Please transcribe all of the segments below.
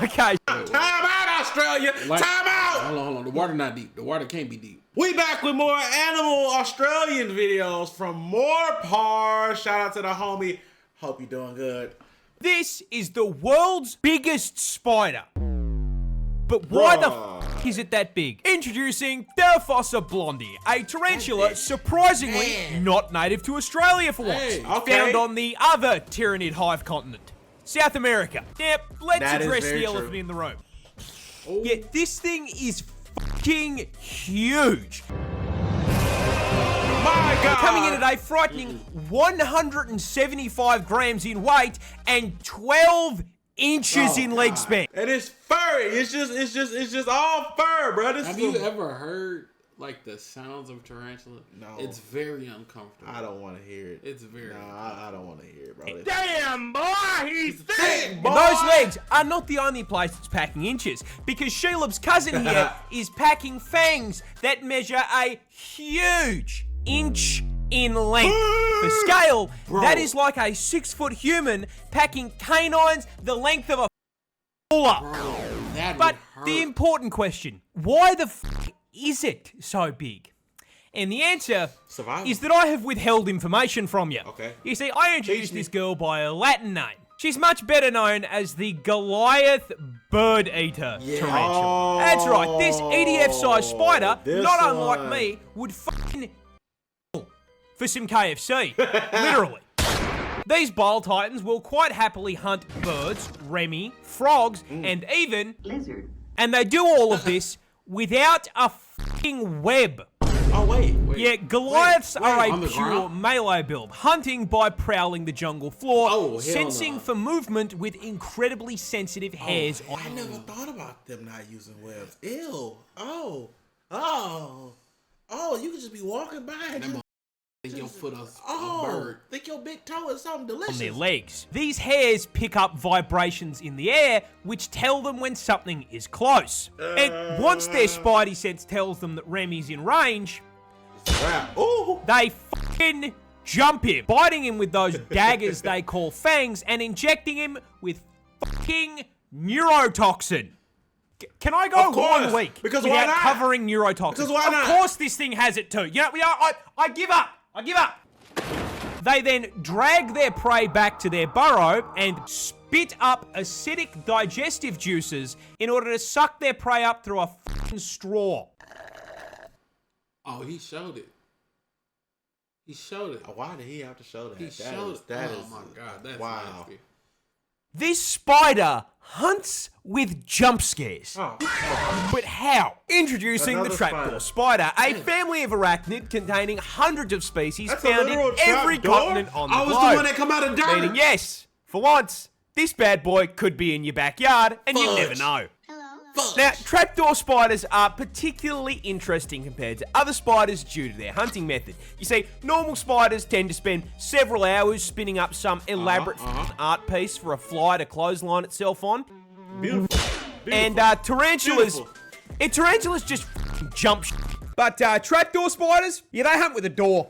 Okay. Time out, Australia. Like, Time out. Hold on. The water not deep. The water can't be deep. We back with more animal Australian videos from more Par. Shout out to the homie. Hope you're doing good. This is the world's biggest spider. But why the f is it that big? Introducing Theraphosa blondie, a tarantula surprisingly not native to Australia for once. Found on the other tyrannid hive continent, South America. Yep, let's address the elephant in the room. Yeah, this thing is fucking huge. My God. Coming in at a frightening 175 grams in weight and 12 inches in leg span. And it's furry. It's just all fur, bro. Have you ever heard like the sounds of tarantula? No. It's very uncomfortable. I don't want to hear it. It's very I don't want to hear it, bro. Damn, boy, he's thick, boy. And those legs are not the only place it's packing inches, because Shelob's cousin here is packing fangs that measure a huge inch in length. For scale, that is like a 6-foot human packing canines the length of a fuller. But the important question, why the f is it so big? And the answer is that I have withheld information from you. Okay. You see, I introduced this girl by a Latin name. She's much better known as the Goliath birdeater tarantula. That's right, this EDF-sized spider, not unlike me, would fucking for some KFC, literally. These bile titans will quite happily hunt birds, remy, frogs, and even lizard. And they do all of this without a fucking web. Oh, wait. Yeah, Goliaths are a pure melee build, hunting by prowling the jungle floor, sensing for movement with incredibly sensitive hairs on I never thought about them not using webs. Ew. Oh, you could just be walking by and just... Think your foot a bird. Think your big toe is something delicious. on their legs. These hairs pick up vibrations in the air, which tell them when something is close. And once their spidey sense tells them that Remy's in range, they fucking jump him, biting him with those daggers they call fangs, and injecting him with fucking neurotoxin. Can I go 1 week without covering neurotoxin? Because why not? Of course this thing has it too. You know, I give up. I give up. They then drag their prey back to their burrow and spit up acidic digestive juices in order to suck their prey up through a fucking straw. Oh, he showed it. He showed it. Why did he have to show that? He showed it. That oh is, my God, that's wow. nasty. This spider hunts with jump scares. But how? Introducing the trapdoor spider, a family of arachnid containing hundreds of species found in every continent on the globe. I was the one that come out of dirt. Meaning, yes, for once, this bad boy could be in your backyard, and you never know. Now, trapdoor spiders are particularly interesting compared to other spiders due to their hunting method. You see, normal spiders tend to spend several hours spinning up some elaborate art piece for a fly to clothesline itself on. Beautiful. And tarantulas just jump shit. But trapdoor spiders, yeah, they hunt with a door.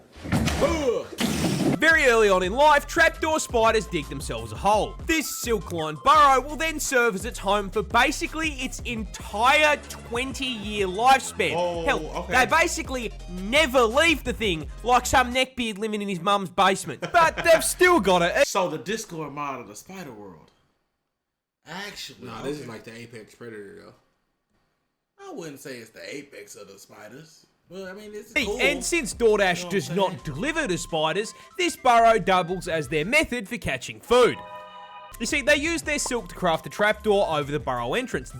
Very early on in life, trapdoor spiders dig themselves a hole. This silk-lined burrow will then serve as its home for basically its entire 20-year lifespan. Hell, they basically never leave the thing, like some neckbeard living in his mum's basement. But they've still got it. So the Discord mod of the spider world. Actually, nah, this is like the apex predator though. I wouldn't say it's the apex of the spiders. Well, I mean, this is cool. And since DoorDash does not deliver to spiders, this burrow doubles as their method for catching food. You see, they use their silk to craft the trapdoor over the burrow entrance.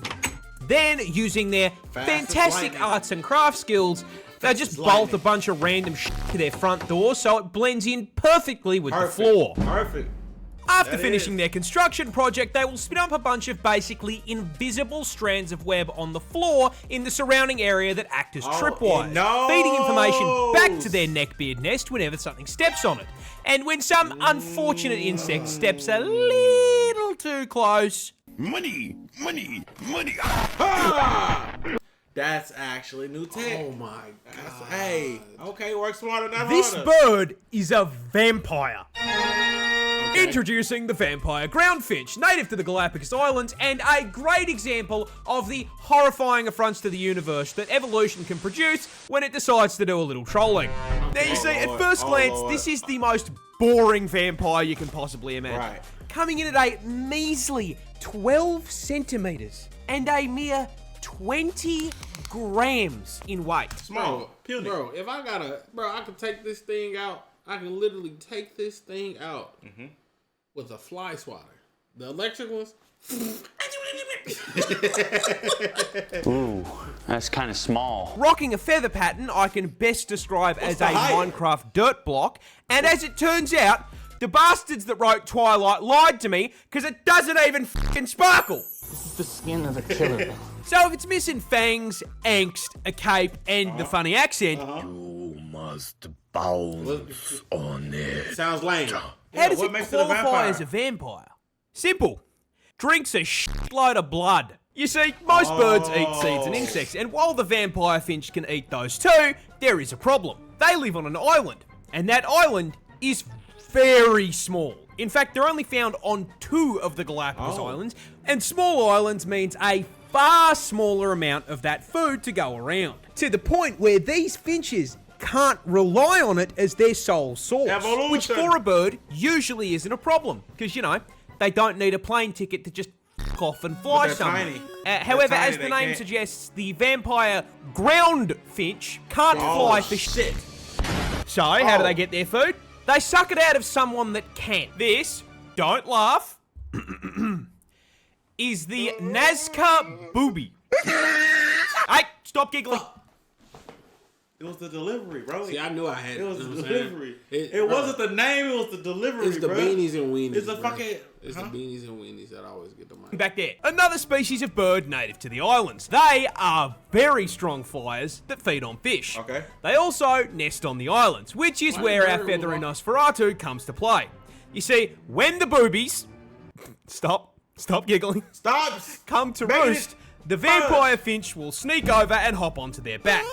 Then, using their fantastic arts and craft skills, they just bolt a bunch of random shit to their front door so it blends in perfectly with the floor. Perfect. After finishing their construction project, they will spin up a bunch of basically invisible strands of web on the floor in the surrounding area that act as tripwires, feeding information back to their neckbeard nest whenever something steps on it. And when some unfortunate insect steps a little too close... Money! That's actually new tech. Oh my God. Hey, okay, work smarter, not This harder. bird is a vampire. Introducing the vampire ground finch, native to the Galapagos Islands, and a great example of the horrifying affronts to the universe that evolution can produce when it decides to do a little trolling. Now you see, at first glance, this is the most boring vampire you can possibly imagine. Right. Coming in at a measly 12 centimeters and a mere 20 grams in weight. Small. Puny. Bro, if I I can take this thing out. I can literally take this thing out with a fly swatter. The electric ones. Ooh, that's kind of small. Rocking a feather pattern I can best describe as a Minecraft dirt block, and as it turns out, the bastards that wrote Twilight lied to me because it doesn't even fucking sparkle. This is the skin of a killer. So if it's missing fangs, angst, a cape, and the funny accent, You must bounce on it. Sounds lame. how does what it makes it a qualify vampire? as a vampire? Simple. Drinks a shitload of blood. You see, most birds eat seeds and insects, and while the vampire finch can eat those too, there is a problem. They live on an island, and that island is very small. In fact, they're only found on 2 of the Galapagos Islands, and small islands means a far smaller amount of that food to go around. To the point where these finches can't rely on it as their sole source. Evolution. Which for a bird usually isn't a problem, because, you know, they don't need a plane ticket to just f*** off and fly they're somewhere. tiny. However, They're tiny, as the they name can't- suggests, the vampire ground finch can't fly for shit. So, how do they get their food? They suck it out of someone that can. This, don't laugh, is the Nazca booby. Hey, stop giggling. It was the delivery, bro. See, I knew I had it. It was you know the what I'm saying? delivery. It- It bro, wasn't the name, it was the delivery, It's the bro. beanies and weenies. It's the bro. fucking... It's huh? the beanies and weenies that I always get the money. Back there. Another species of bird native to the islands. They are very strong flyers that feed on fish. Okay. They also nest on the islands, which is Why where did our bird feathery move on? Nosferatu comes to play. You see, when the boobies... Stop giggling. Stop! Come to Make it roost, the vampire finch will sneak over and hop onto their back.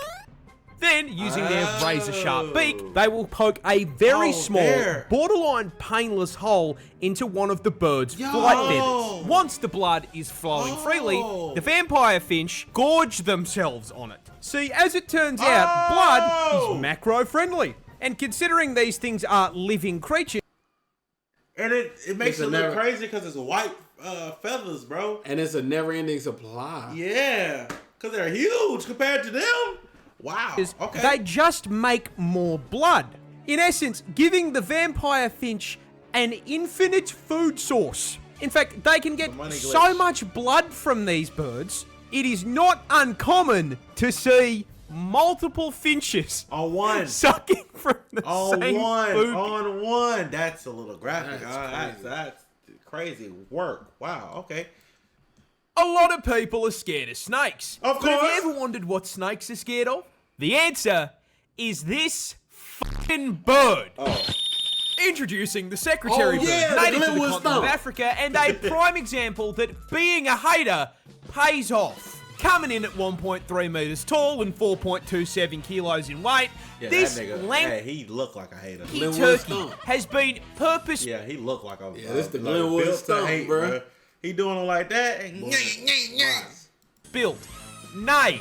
Then, using their razor-sharp beak, they will poke a very small, there. borderline painless hole into one of the bird's flight feathers. Once the blood is flowing freely, the vampire finch gorge themselves on it. See, as it turns out, blood is macro-friendly. And considering these things are living creatures, And it makes It's it a look never- crazy because it's white feathers, bro. And it's a never-ending supply. Yeah, because they're huge compared to them. Wow. Okay. they just make more blood. In essence, giving the vampire finch an infinite food source. In fact, they can get money so glitch. much blood from these birds, it is not uncommon to see multiple finches On one. sucking from the On same one. food. On one. That's a little graphic. That's That's crazy work. Wow. Okay. A lot of people are scared of snakes. Of But have course. you ever wondered what snakes are scared of? The answer is this fucking bird. Introducing the secretary Oh, yeah, bird, the native to the Glenwood continent of stump. Africa, and a prime example that being a hater pays off. Coming in at 1.3 meters tall and 4.27 kilos in weight, Yeah, this that nigga, lanky hey, he looked like a hater. Glenwood turkey stump. has been purpose Yeah, he looked like a Yeah, this the Glenwood built to stump, hate, bruh. He doing it like that. built, nay,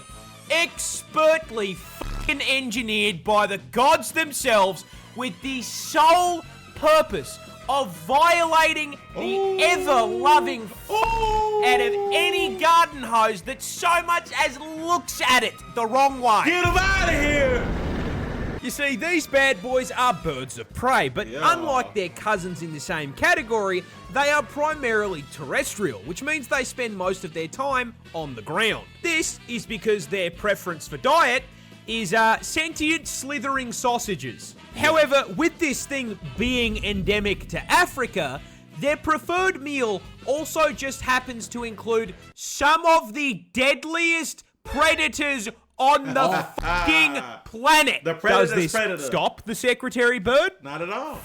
expertly fucking engineered by the gods themselves with the sole purpose of violating the ever-loving out of any garden hose that so much as looks at it the wrong way. Get him out of here! You see, these bad boys are birds of prey, but Yeah. unlike their cousins in the same category, they are primarily terrestrial, which means they spend most of their time on the ground. This is because their preference for diet is sentient slithering sausages. However, with this thing being endemic to Africa, their preferred meal also just happens to include some of the deadliest predators on the fucking planet. The predator's Does this predator. stop the secretary bird? Not at all.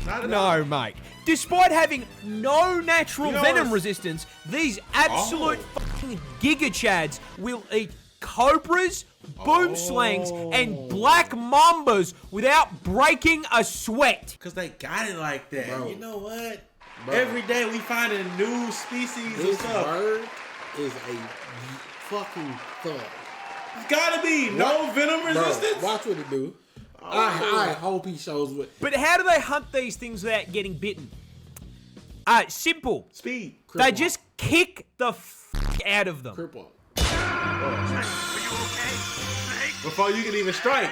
Not at all. No, mate. Despite having no natural You know venom what's- resistance, these absolute fucking giga chads will eat cobras, boom slangs, and black mambas without breaking a sweat. Because they got it like that. Bro. You know what? Bro. Every day we find a new species of This stuff. bird is a fucking thug. It's gotta be. No venom resistance. Bro, watch what it do. I hope he shows what. But how do they hunt these things without getting bitten? Simple. Speed. They just kick the out of them. Cripple. Before you can even strike.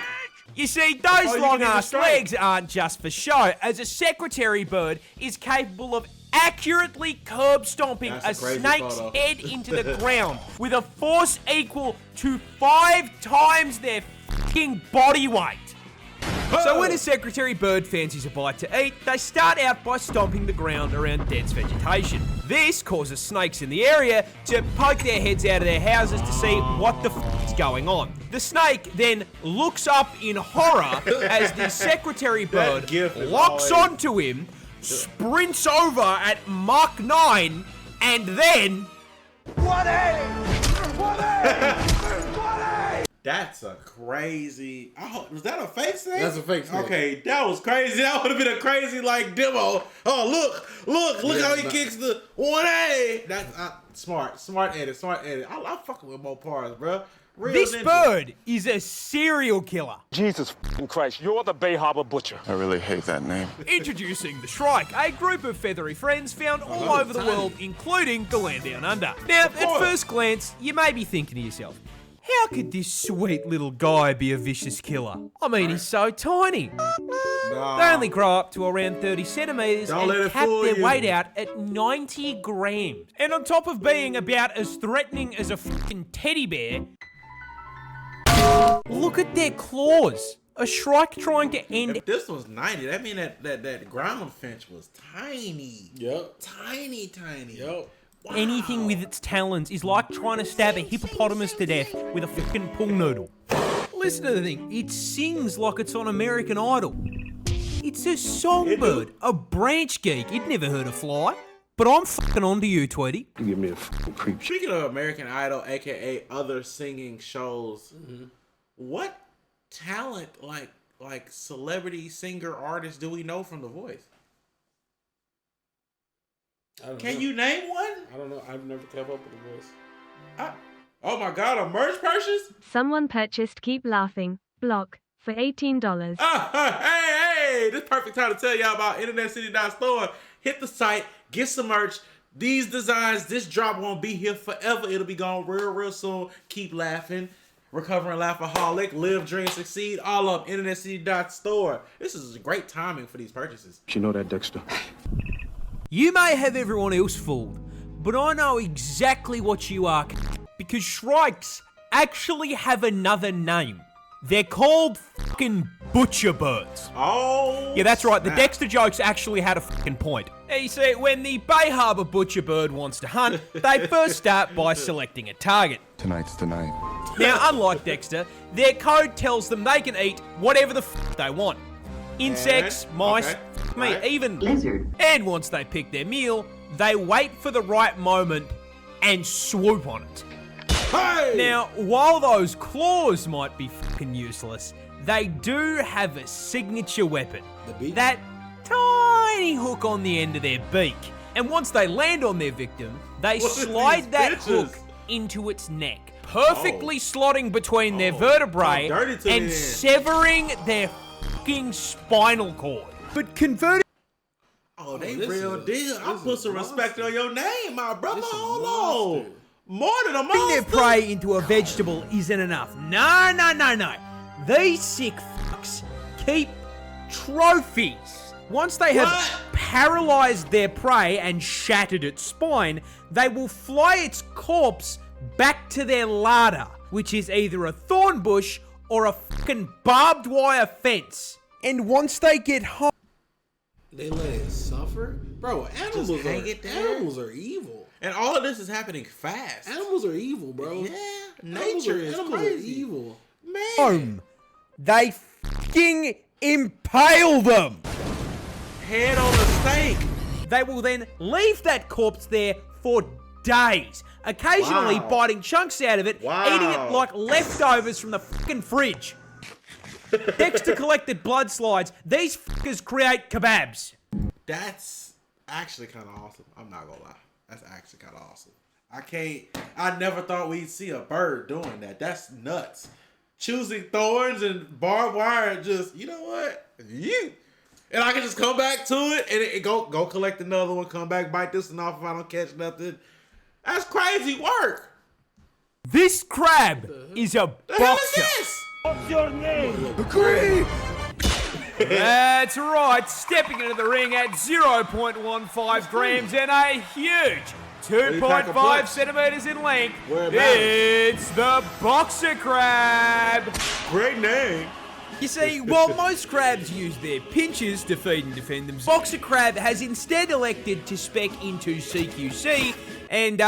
You see, those you can long even ass strike. legs aren't just for show, as a secretary bird is capable of accurately curb stomping That's a a crazy snake's photo. head into the ground with a force equal to 5 times their fucking body weight. So when a secretary bird fancies a bite to eat, they start out by stomping the ground around dense vegetation. This causes snakes in the area to poke their heads out of their houses to see what the is going on. The snake then looks up in horror as the secretary bird gif is locks always- onto him, sprints over at Mach 9, and then... That's a crazy. Was that a fake snake? That's a fake snake. Okay, that was crazy. That would have been a crazy like demo. Oh look Yeah, how he nah. kicks the 1A. That's smart edit. I'm fucking with Mopars, bro. Real This ninja. bird is a serial killer. Jesus f***ing Christ, you're the Bay Harbor Butcher. I really hate that name. Introducing the Shrike, a group of feathery friends found all over the world, including the land down under. Now, at course. first glance, you may be thinking to yourself, how could this sweet little guy be a vicious killer? I mean, he's so tiny. Nah. They only grow up to around 30 centimeters Don't let and it cap fool their you. weight out at 90 grams. And on top of being about as threatening as a fucking teddy bear, look at their claws. A Shrike trying to end... If this was 90, that mean that ground finch was tiny. Yep. Tiny. Yep. Wow. Anything with its talons is like trying to stab a hippopotamus to death with a fucking pool noodle. Listen to the thing, it sings like it's on American Idol. It's a songbird, a branch geek. It never heard a fly. But I'm fucking onto you, Tweety. You give me a fucking creep. Speaking of American Idol, aka other singing shows, what talent like celebrity singer artist do we know from The Voice? I don't Can know. you name one? I don't know. I've never kept up with the voice. Oh my God, a merch purchase? Someone purchased Keep Laughing, block, for $18. Hey, this is perfect time to tell y'all about InternetCity.store. Hit the site, get some merch. These designs, this drop won't be here forever. It'll be gone real soon. Keep laughing. Recovering Laughaholic, Live, Dream, Succeed, all of them, InternetCity.store. This is great timing for these purchases. You know that, Dexter? You may have everyone else fooled, but I know exactly what you are, because Shrikes actually have another name. They're called fucking butcher birds. Oh, Yeah, that's right. The snap. Dexter jokes actually had a fucking point. Now, you see, when the Bay Harbor butcher bird wants to hunt, they first start by selecting a target. Tonight's the night. Now, unlike Dexter, their code tells them they can eat whatever the they want. Insects, mice, okay, meat, right. even Lizard. And once they pick their meal, they wait for the right moment and swoop on it. Hey! Now, while those claws might be fucking useless, they do have a signature weapon. The beak? That tiny hook on the end of their beak. And once they land on their victim, they What are slide these that bitches? hook into its neck, perfectly slotting between their vertebrae how dirty to and the end. severing their fucking spinal cord. But converting Oh, they this real is a- deal. I this put is some respect on your name, my brother. This is Hold on. monster. More than a their monster. prey into a vegetable isn't enough. No. These sick fucks keep trophies. Once they have What? paralyzed their prey and shattered its spine, they will fly its corpse back to their larder, which is either a thorn bush or a fucking barbed wire fence. And once they get home, They let it suffer? Bro, animals hang it there. animals are evil. And all of this is happening fast. Animals are evil, bro. Yeah, Animals nature are- is animals are crazy. evil. Man, they fucking impale them. head on a stake. They will then leave that corpse there for days, occasionally biting chunks out of it, eating it like leftovers from the fucking fridge. Next to collected blood slides, these fuckers create kebabs. That's actually kind of awesome. I'm not gonna lie. That's actually kind of awesome. I never thought we'd see a bird doing that. That's nuts. Choosing thorns and barbed wire and just, you know what? And I can just come back to it and it go collect another one, come back, bite this one off if I don't catch nothing. That's crazy work. This crab is a The hell boxer. is this? What's your name? That's right, stepping into the ring at 0.15 grams and a huge 2.5 centimeters in length. It's the boxer crab. Great name. You see, while most crabs use their pinchers to feed and defend themselves, boxer crab has instead elected to spec into CQC and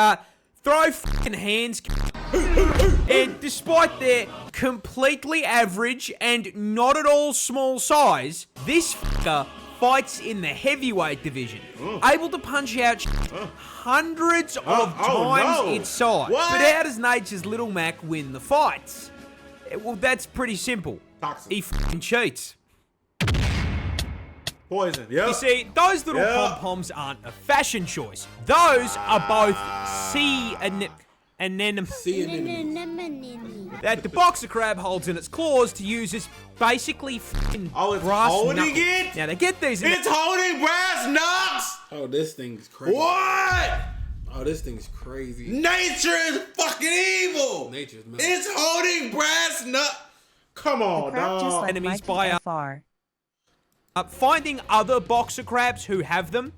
throw fucking hands. And despite their completely average and not at all small size, this fucker fights in the heavyweight division, able to punch out hundreds of times its size. What? But how does nature's little Mac win the fights? Well, that's pretty simple. Toxic. He fucking cheats. Poison. Yep. You see, those little pom-poms aren't a fashion choice. Those are both sea anemones that the boxer crab holds in its claws to use as basically fucking it's brass holding knuckles. it? Now they get these. It's holding brass knucks. Oh, this thing's crazy. What? Oh, this thing's crazy. Nature is fucking evil. Nature's mad. It's holding brass nut. Come on, dog. Enemies by finding other boxer crabs who have them,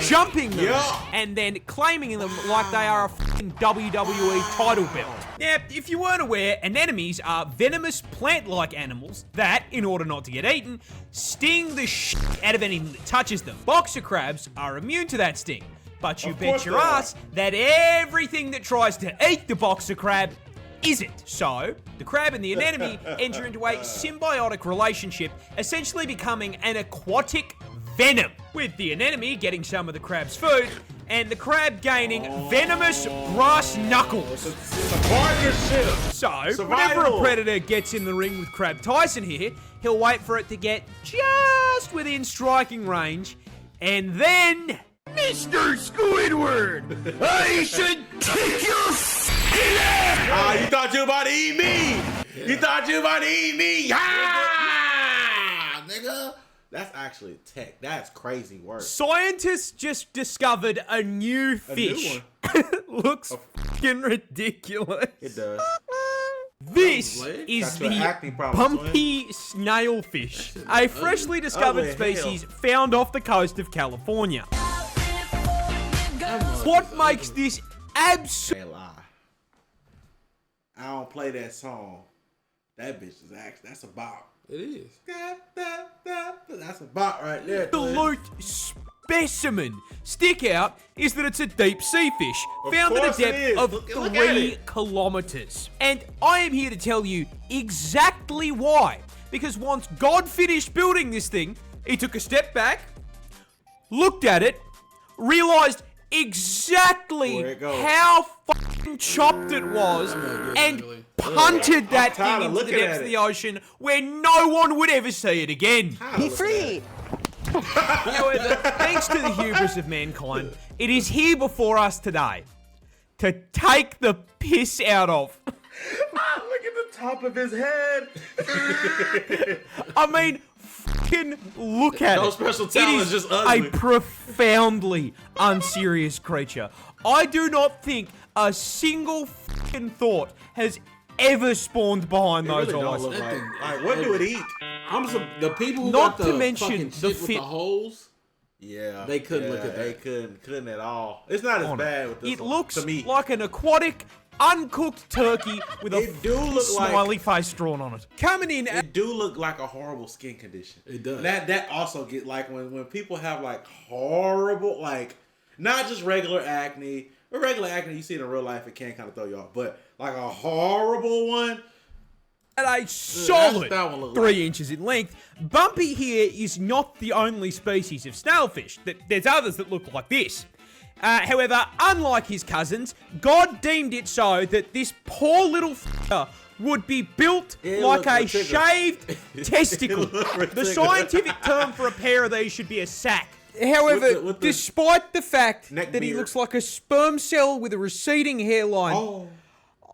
jumping them, and then claiming them like they are a fucking WWE title belt. Now, if you weren't aware, anemones are venomous plant-like animals that, in order not to get eaten, sting the shit out of anything that touches them. Boxer crabs are immune to that sting, but you bet your ass that everything that tries to eat the boxer crab isn't. So, the crab and the anemone enter into a symbiotic relationship, essentially becoming an aquatic venom, with the anemone getting some of the crab's food, and the crab gaining venomous brass knuckles. It's a partnership. So, whenever a predator gets in the ring with Crab Tyson here, he'll wait for it to get just within striking range, and then... Mr. Squidward, I should kick your fucking ass! You thought you were about to eat me. You thought you were about to eat me. Ah, nigga. That's actually tech. That's crazy work. Scientists just discovered a new fish. Looks fucking ridiculous. It does. This is Got you an the acne problem, bumpy snailfish, a freshly discovered Ugly species found off the coast of California. What makes this absolute... Can't lie. I don't play that song. That bitch is actually, that's a bop. It is. That's a bop right there. absolute specimen stick out is that it's a deep sea fish found at a depth of look at 3 it. kilometers. And I am here to tell you exactly why. Because once God finished building this thing, he took a step back, looked at it, realized exactly how fucking chopped it was, and punted that thing into the depths of the ocean where no one would ever see it again. Be free! However, thanks to the hubris of mankind, it is here before us today to take the piss out of. Look at the top of his head. I mean, fucking look at it. No special talent, It is just ugly. a profoundly unserious creature. I do not think a single fucking thought has ever spawned behind those Really don't eyes. look like what do it eat? The people who Not got to the mention fucking the shit with the holes. Yeah, They couldn't look at They that. couldn't at all. It's not as bad with this It one, looks to me. like an aquatic, uncooked turkey with a It do look like- smiley face drawn on it. Coming in at It do look like a horrible skin condition. It does. That also get like when people have like horrible, like not just regular acne. But regular acne you see it in real life, it can kind of throw you off. But like a horrible one. at a solid that one look 3 like. inches in length. Bumpy here is not the only species of snailfish. There's others that look like this. However, unlike his cousins, God deemed it so that this poor little f***er would be built like a shaved testicle. The scientific term for a pair of these should be a sack. However, with the despite the fact neck that he beard. looks like a sperm cell with a receding hairline, Oh.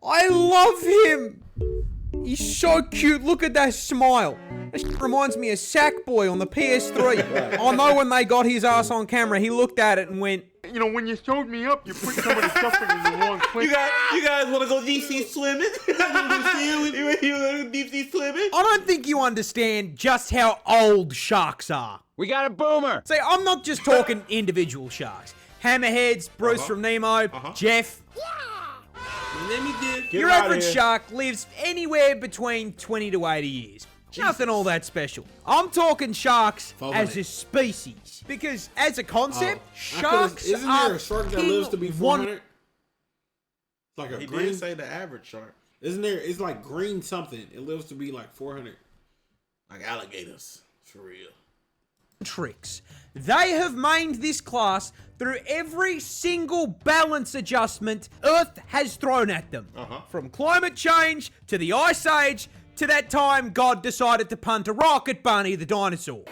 I love him. He's so cute. Look at that smile. That shit reminds me of Sackboy on the PS3. I know when they got his ass on camera, he looked at it and went, You know, when you showed me up, you put some of the stuff in the wrong place. You guys want to go deep sea swimming? You want to go deep sea swimming? I don't think you understand just how old sharks are. We got a boomer. See, I'm not just talking individual sharks. Hammerheads, Bruce from Nemo, Jeff. Let me get. Your average shark lives anywhere between 20 to 80 years. Nothing all that special. I'm talking sharks as a species. Because as a concept, sharks Isn't are there a shark that lives to be 400? Like a He green. did say the average shark. Isn't there? It's like green something. It lives to be like 400. Like alligators. For real. tricks. They have mained this class through every single balance adjustment Earth has thrown at them. From climate change to the Ice Age to that time God decided to punt a rock at Barney the dinosaur.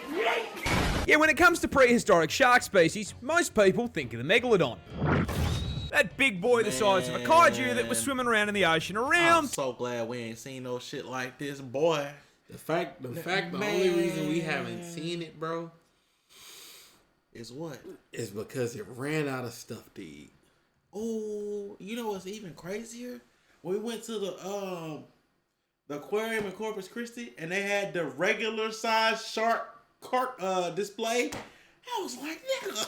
Yeah, when it comes to prehistoric shark species, most people think of the megalodon. That big boy the size of a kaiju that was swimming around in the ocean I'm around. so glad we ain't seen no shit like this, boy. The only reason we haven't seen it, bro, is what? is because it ran out of stuff to eat. Oh, you know what's even crazier? We went to the aquarium in Corpus Christi, and they had the regular size shark display. I was like, nigga,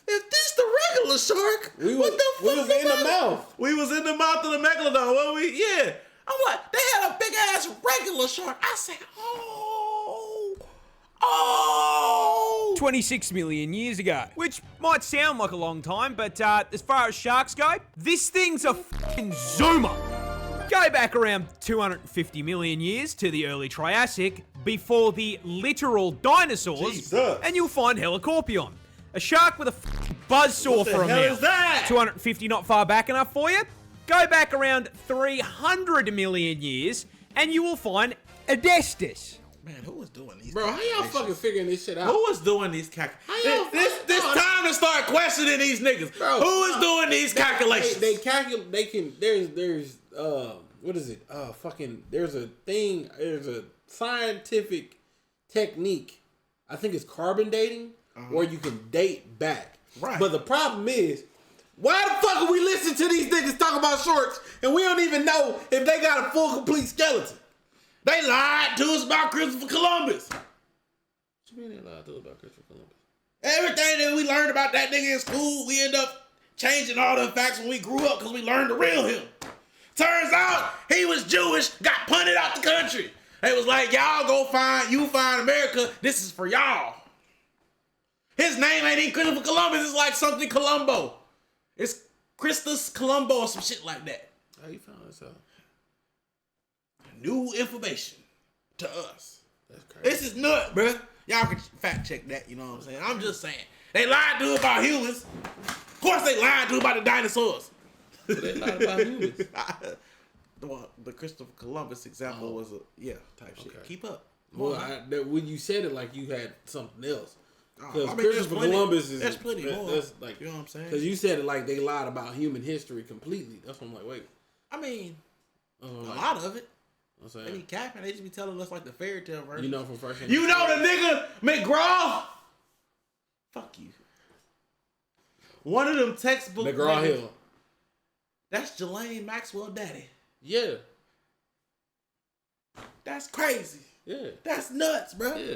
if this the regular shark, what the fuck? We was in the mouth. We was in the mouth of the megalodon. What we? Yeah. I'm like, they had a big ass regular shark. I said, oh. 26 million years ago. Which might sound like a long time, but as far as sharks go, this thing's a fucking zoomer. Go back around 250 million years to the early Triassic, before the literal dinosaurs, Jesus. and you'll find Helicorpion. A shark with a fucking buzzsaw What the for a hell mouth. is that? 250 not far back enough for you? Go back around 300 million years, and you will find Adestus. Man, who was doing these? Bro, how y'all fucking figuring this shit out? Who was doing these calculations? How y'all This time to start questioning these niggas. Bro, Who is doing these calculations? They calculate. They can. There's what is it? There's a scientific technique. I think it's carbon dating, where you can date back. Right. But the problem is, why the fuck are we listening to these niggas talk about shorts and we don't even know if they got a full complete skeleton? They lied to us about Christopher Columbus. What you mean they lied to us about Christopher Columbus? Everything that we learned about that nigga in school, we end up changing all the facts when we grew up because we learned the real him. Turns out he was Jewish, got punted out the country. They was like, y'all go find America. This is for y'all. His name ain't even Christopher Columbus. It's like something Columbo. It's Christus Columbo or some shit like that. How you found this out? New information to us. That's crazy. This is nuts, bruh. Y'all can fact check that, you know what I'm saying? I'm just saying. They lied to about humans. Of course they lied to about the dinosaurs. They lied about humans. The Christopher Columbus example was type shit. Keep up. Well, when you said it like you had something else. Because I mean, Christopher Columbus is... There's plenty more. That's like, you know what I'm saying? Because you said it like they lied about human history completely. That's what I'm like, wait. I mean, a lot of it. I'm They be saying, capping. They just be telling us like the fairy tale version. you know from first hand. You know the nigga McGraw? Fuck you. One of them textbook McGraw niggas- Hill. That's Jelaine Maxwell daddy. Yeah. That's crazy. Yeah. That's nuts, bro. Yeah.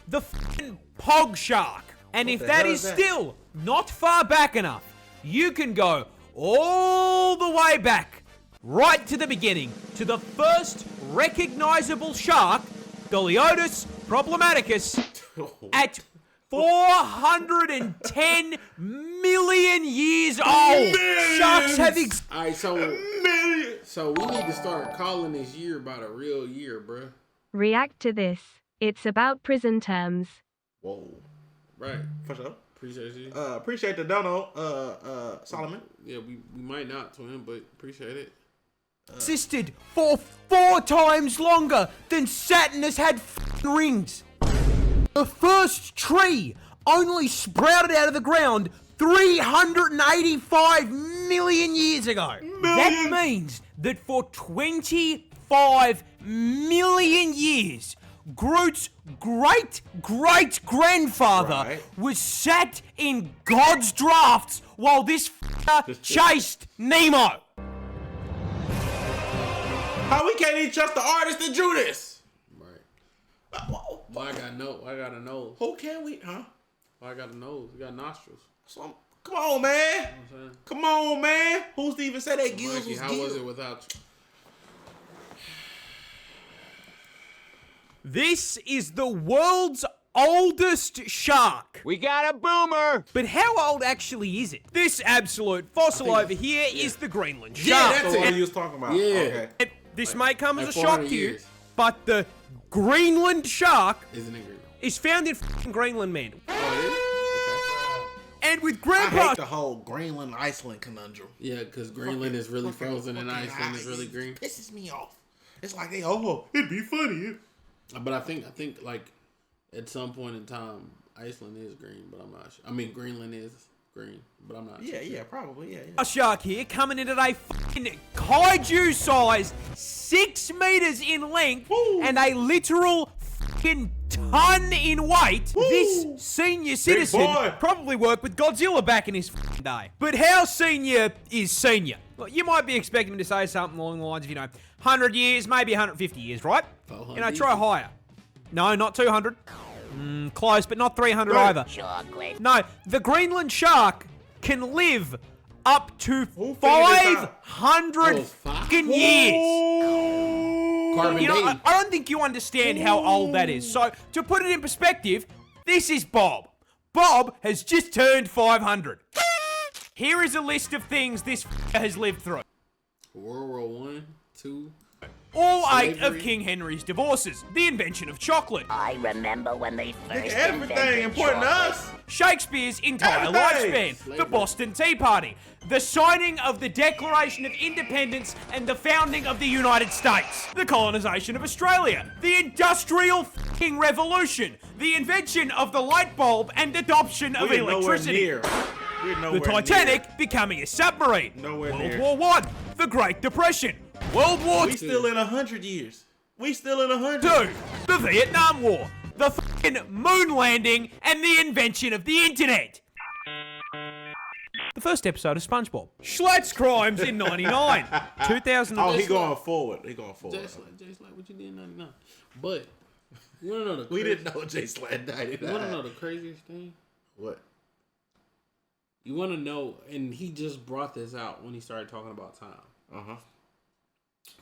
The fucking pog shark. And if the that hell is is that? still not far back enough, you can go all the way back, right to the beginning, to the first recognizable shark, Goliath problematicus, at 410 million years old. Sharks have All right, so we need to start calling this year by the real year, bruh. React to this. It's about prison terms. Whoa. Right. For sure. Appreciate you. Appreciate the dono, Solomon. Yeah, we might not twin, but appreciate it. Existed for 4 times longer than Saturn has had rings. The first tree only sprouted out of the ground 385 million years ago. That means that for 25 million years, Groot's great-great-grandfather was sat in God's drafts while this chased Nemo. How we can't even trust the artist that drew this? Right. Why I got a nose? Who can we? Huh? Why I got a nose? You got nostrils. So, come on, man. Come on, man. Who's to even say that gills Mikey, was how gills? was it without you? This is the world's oldest shark. We got a boomer. But how old actually is it? This absolute fossil over here is the Greenland Yeah, shark. that's what you was talking about. Yeah. Okay. This may come as a Like shock 400 to you, years. but the Greenland shark Isn't it green? is found in Greenland, man. Oh, it is? And with I Grandpa, hate the whole Greenland Iceland conundrum. Yeah, because Greenland is really frozen and Iceland is really green. Pisses me off. It's like it'd be funny. But I think like at some point in time, Iceland is green, but I'm not sure. I mean, Greenland is green, but I'm not sure. Yeah, probably. Yeah. a shark here coming in at a fucking kaiju size, 6 meters in length, and a literal fucking ton in weight. This senior citizen boy. probably worked with Godzilla back in his fucking day. But how senior is senior? Well, you might be expecting him to say something along the lines of, 100 years, maybe 150 years, right? 400. Try higher. No, not 200. Close, but not 300 either. No, the Greenland shark can live up to figured this out? 500 Oh, fuck. fucking years. Carbon You know, dating. I don't think you understand how old that is. So, to put it in perspective, this is Bob. Bob has just turned 500. Here is a list of things this has lived through. World War One, Two. All 8 of Slavery. King Henry's divorces, the invention of chocolate, I remember when they first Everything invented important to chocolate. us. Shakespeare's entire Everything. lifespan, the Boston Tea Party, the signing of the Declaration of Independence and the founding of the United States, the colonization of Australia, the Industrial fucking Revolution, the invention of the light bulb and adoption of We're nowhere electricity, near. We're nowhere the Titanic becoming a submarine, Nowhere World near. War I, the Great Depression, World War We II, still in 100 years. We still in 100. the Vietnam War, the fucking moon landing, and the invention of the internet. The first episode of SpongeBob. Schlatt's Crimes in 99. 2000. Oh, he going forward. He going forward. Jay Slide, what you did in '99? But you wanna know the We didn't know Jay Slad died. You wanna know the craziest thing? What? You wanna know, and he just brought this out when he started talking about time. Uh-huh.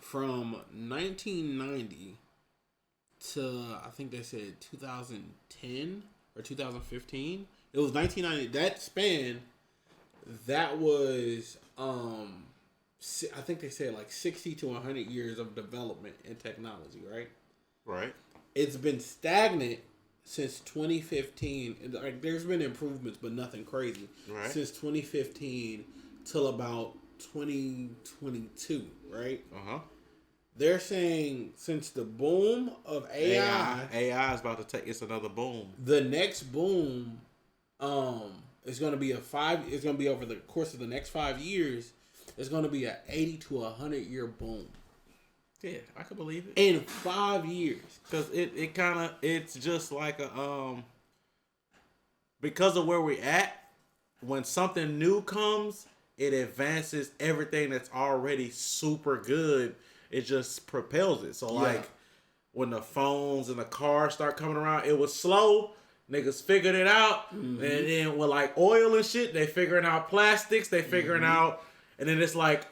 From 1990 to I think they said 2010 or 2015. It was 1990. That span, that was I think they said like 60 to 100 years of development in technology, right? Right. It's been stagnant since 2015. And, like, there's been improvements, but nothing crazy. Right. Since 2015 till about 2022, right? Uh-huh. They're saying since the boom of AI, AI is about to take it's another boom. the next boom is going to be it's going to be over the course of the next 5 years. It's going to be a 80 to 100 year boom. Yeah, I can believe it. In 5 years. Cuz it's just like a because of where we're at, when something new comes, it advances everything that's already super good. It just propels it. So like when the phones and the cars start coming around, it was slow. Niggas figured it out. And then with like oil and shit, they figuring out plastics. They figuring out, and then it's like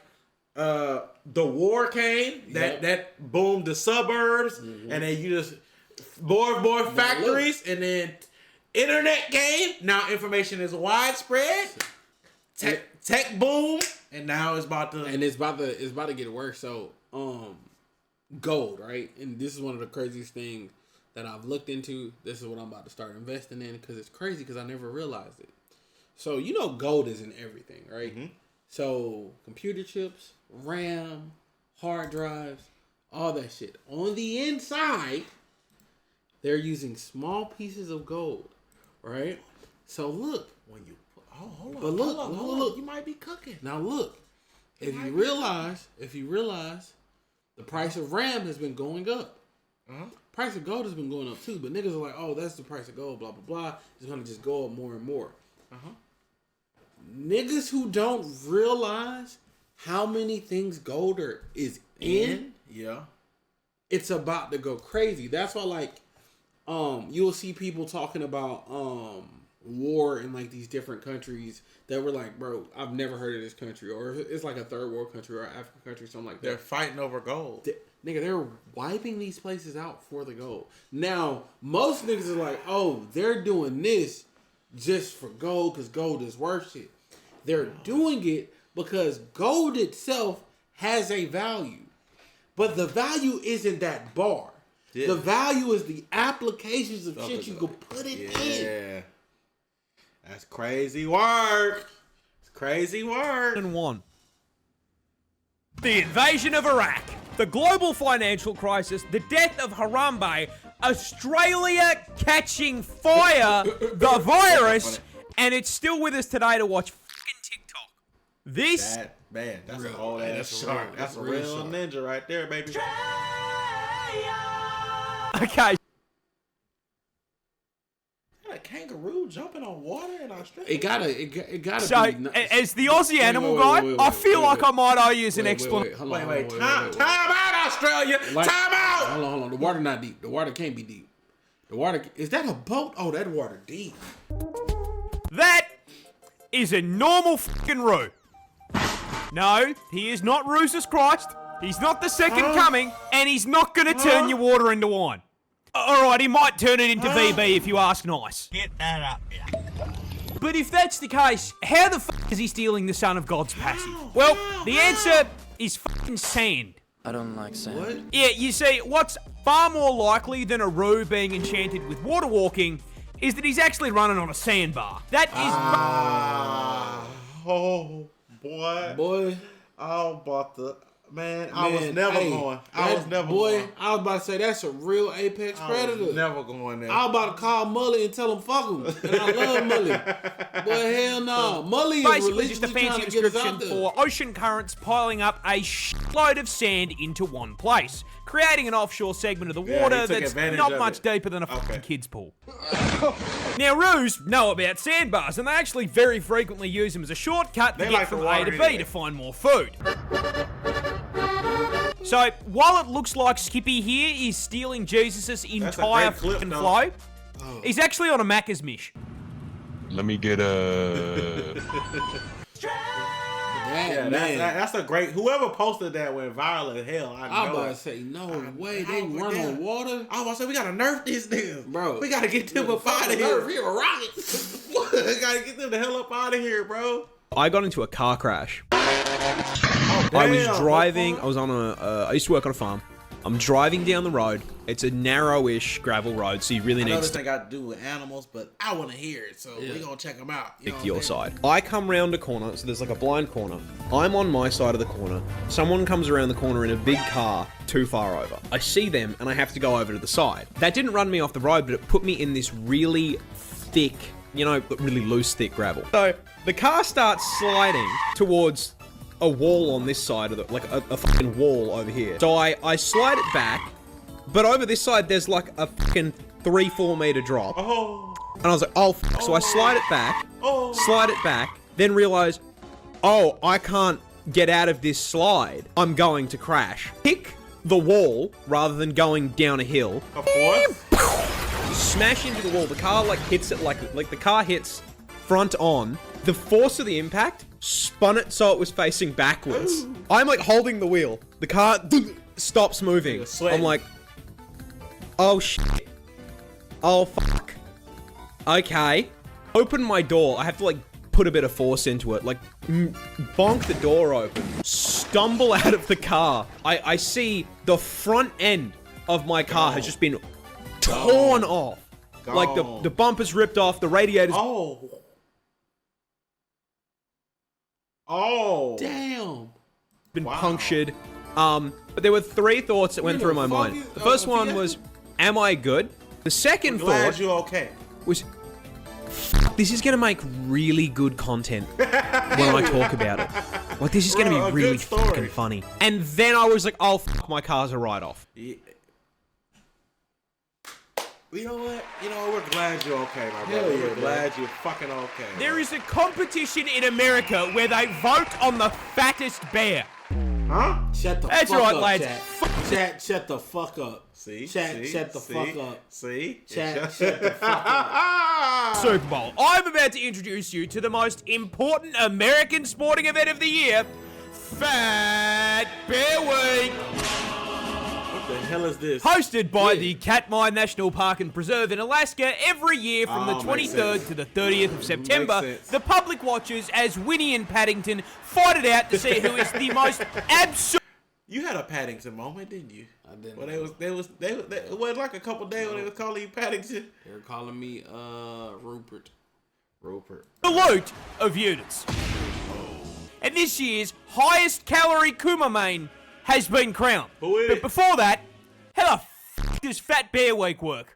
the war came. That boomed the suburbs, and then you just more factories, and then internet came. Now information is widespread. Tech boom, and now it's about to And it's about to get worse. So gold, right? And this is one of the craziest things that I've looked into. This is what I'm about to start investing in because it's crazy because I never realized it. So you know gold is in everything, right? So computer chips, RAM, hard drives, all that shit. On the inside, they're using small pieces of gold, right? So look, When you put, hold on, but look, hold look. on. You might be cooking. Now look, if you realize, the price of RAM has been going up. Price of gold has been going up too, but niggas are like, oh, that's the price of gold, blah, blah, blah. It's going to just go up more and more. Niggas who don't realize how many things gold is in, Yeah. it's about to go crazy. That's why, like, you'll see people talking about war in like these different countries that were like, bro, I've never heard of this country, or it's like a third world country or African country, something like that. They're fighting over gold. Nigga, they're wiping these places out for the gold. Now, most niggas are like, oh, they're doing this just for gold because gold is worth shit. They're doing it because gold itself has a value. But the value isn't that bar. Yeah. The value is the applications of shit you can put it in. Yeah. That's crazy work. It's crazy work. And one. The invasion of Iraq, the global financial crisis, the death of Harambe, Australia catching fire, the virus, and it's still with us today to watch fucking TikTok. This... That's a whole ass shark. That's a real ninja right there, baby. Okay. A kangaroo jumping on water in Australia. It gotta So, be... as the Aussie animal guy, I feel like I might owe you an explanation. Wait. Time out, Australia. Like, time out. Hold on. The water not deep. The water can't be deep. The water... Is that a boat? Oh, that water deep. That is a normal fucking Roo. No, he is not Roosus Christ. He's not the second coming, and he's not going to turn your water into wine. Alright, he might turn it into VB if you ask nice. Get that up, yeah. But if that's the case, how the fuck is he stealing the Son of God's passive? Well, the answer is fucking sand. I don't like sand. What? Yeah, you see, what's far more likely than a Roo being enchanted with water walking is that he's actually running on a sandbar. That is... Oh, boy. Boy. I about to... Man, I was never going. I was never boy, going. I was about to say, that's a real apex predator. I was never going there. I was about to call Mully and tell him fuck him. And I love Mully. Boy, hell no. Mully is basically just a religiously trying fancy to get us description out there. for ocean currents piling up a shitload of sand into one place, creating an offshore segment of the Yeah, water he took that's advantage not of much it. deeper than a fucking kid's pool. Now, Roos know about sandbars, and they actually very frequently use them as a shortcut to They get like from the A water to B anyway. to find more food. So, while it looks like Skippy here is stealing Jesus' entire great clip, fucking though. flow, he's actually on a Macca's mish. Let me get a... Yeah, that's a great... Whoever posted that went viral as hell. I I'm know about it. to say, no way, they run on water. I was about to say, we gotta nerf these niggas. Bro. We gotta get them up out of here. Here, rocket. We gotta get them the hell up out of here, bro. I got into a car crash. Oh, I was damn, driving, what I was on I used to work on a farm. I'm driving down the road. It's a narrowish gravel road, so you really I know need this to thing got to do with animals, but I want to hear it, so we're gonna check them out. stick to your side. I come round a corner, so there's like a blind corner. I'm on my side of the corner. Someone comes around the corner in a big car too far over. I see them, and I have to go over to the side. That didn't run me off the road, but it put me in this really thick, you know, really loose, thick gravel. So the car starts sliding towards a wall on this side of the, like a fucking wall over here. So I slide it back, but over this side there's like a fucking 3-4 meter drop. Oh. And I was like, oh fuck. So I slide it back, then realize, oh, I can't get out of this slide. I'm going to crash. Pick the wall rather than going down a hill. Of course. Smash into the wall. The car like hits it like the car hits front on. The force of the impact spun it so it was facing backwards. Ooh. I'm like holding the wheel. The car stops moving. I'm like, oh shit. Oh fuck. Okay. Open my door. I have to like put a bit of force into it. Like bonk the door open. Stumble out of the car. I see the front end of my car has just been torn off. Like the bumper's ripped off. The radiator's Oh. Damn. Been punctured. But there were 3 thoughts that went through my mind. The first one was, am I good? The second Glad thought you're okay. was, this is gonna make really good content when I talk about it. Like, this is gonna Bro, a be really good story. fucking funny. And then I was like, oh, fuck, my car's a write-off. Yeah. You know what? We're glad you're okay, my brother. yeah, We're glad you're fucking okay. There is a competition in America where they vote on the fattest bear. Huh? Shut the That's fuck right, up, lads. Chat, shut the fuck up. See? Chat, See? shut the See? fuck up. See? Chat, shut the fuck up. Super Bowl. I'm about to introduce you to the most important American sporting event of the year, Fat Bear Week. What the hell is this? Hosted by the Katmai National Park and Preserve in Alaska every year from the makes 23rd sense. to the 30th of September, Makes sense. the public watches as Winnie and Paddington fight it out to see who is the most absolute. You had a Paddington moment, didn't you? I didn't. Well, it was like a couple days when they was calling you Paddington. They're calling me Rupert. Salute of units. And this year's highest calorie Kumamane has been crowned. Who is But it? before that, how the f does Fat Bear Week work?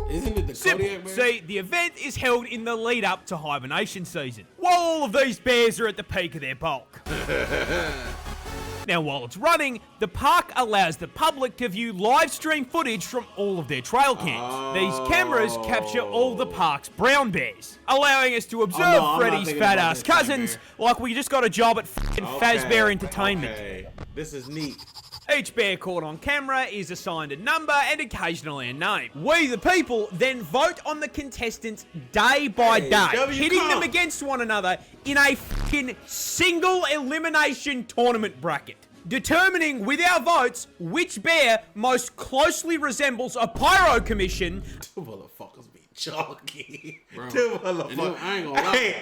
Isn't it the Simple. Kodiak bear? See, the event is held in the lead up to hibernation season, while all of these bears are at the peak of their bulk. Now, while it's running, the park allows the public to view live stream footage from all of their trail cams. These cameras capture all the park's brown bears, allowing us to observe I'm not Freddy's thinking fat about ass this same cousins like we just got a job at f***ing Fazbear Entertainment. Okay. This is neat. Each bear caught on camera is assigned a number and occasionally a name. We, the people, then vote on the contestants day by day, pitting them against one another in a fucking single elimination tournament bracket, determining with our votes which bear most closely resembles a pyro commission. Two motherfuckers be chalky. Bro. Two And motherfuckers. then, I ain't gonna lie.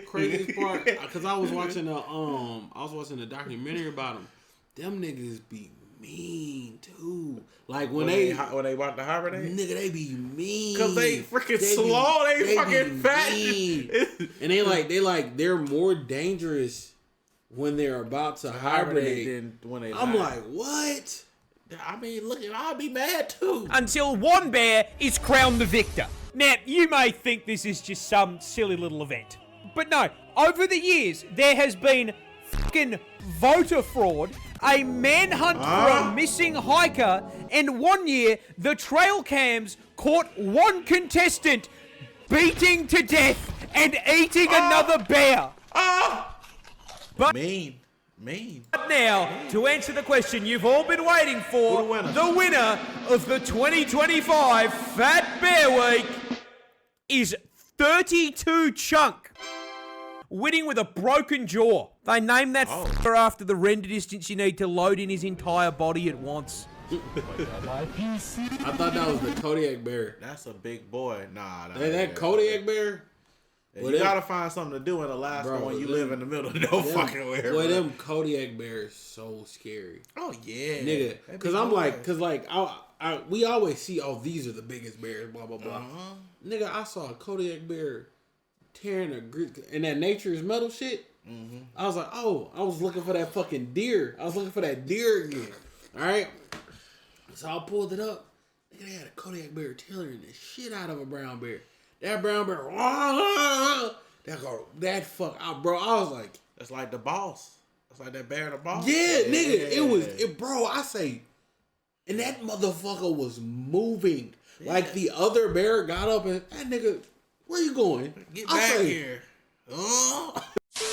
Craziest part, because I was watching a documentary about them. Them niggas be mean too. Like when they want to hibernate, nigga, they be mean. Cause they freaking slow. They fucking fat. And they're more dangerous when they're about to hibernate than when they. I'm like, what? I mean, look, I'll be mad too. Until one bear is crowned the victor. Now, you may think this is just some silly little event. But no, over the years, there has been fucking voter fraud, a manhunt for a missing hiker, and one year, the trail cams caught one contestant beating to death and eating another bear. But Mean. now, to answer the question you've all been waiting for, the winner of the 2025 Fat Bear Week is 32 Chunk, winning with a broken jaw. They named that fucker after the render distance you need to load in his entire body at once. I thought that was the Kodiak bear. That's a big boy. Nah. That Kodiak bear? You gotta find something to do in Alaska when you live in the middle of no fucking where. Boy, them Kodiak bears so scary. Oh yeah, nigga. We always see, these are the biggest bears, blah blah blah. Nigga, I saw a Kodiak bear tearing and that Nature's Metal shit. I was like, I was looking for that fucking deer. I was looking for that deer again. All right, so I pulled it up. Nigga, they had a Kodiak bear tearing the shit out of a brown bear. That brown bear, bro. I was like, that's like the boss. That's like that bear and the boss. Yeah, nigga. Bro, I say, and that motherfucker was moving. Yeah. Like the other bear got up and that nigga, where you going? Get back here.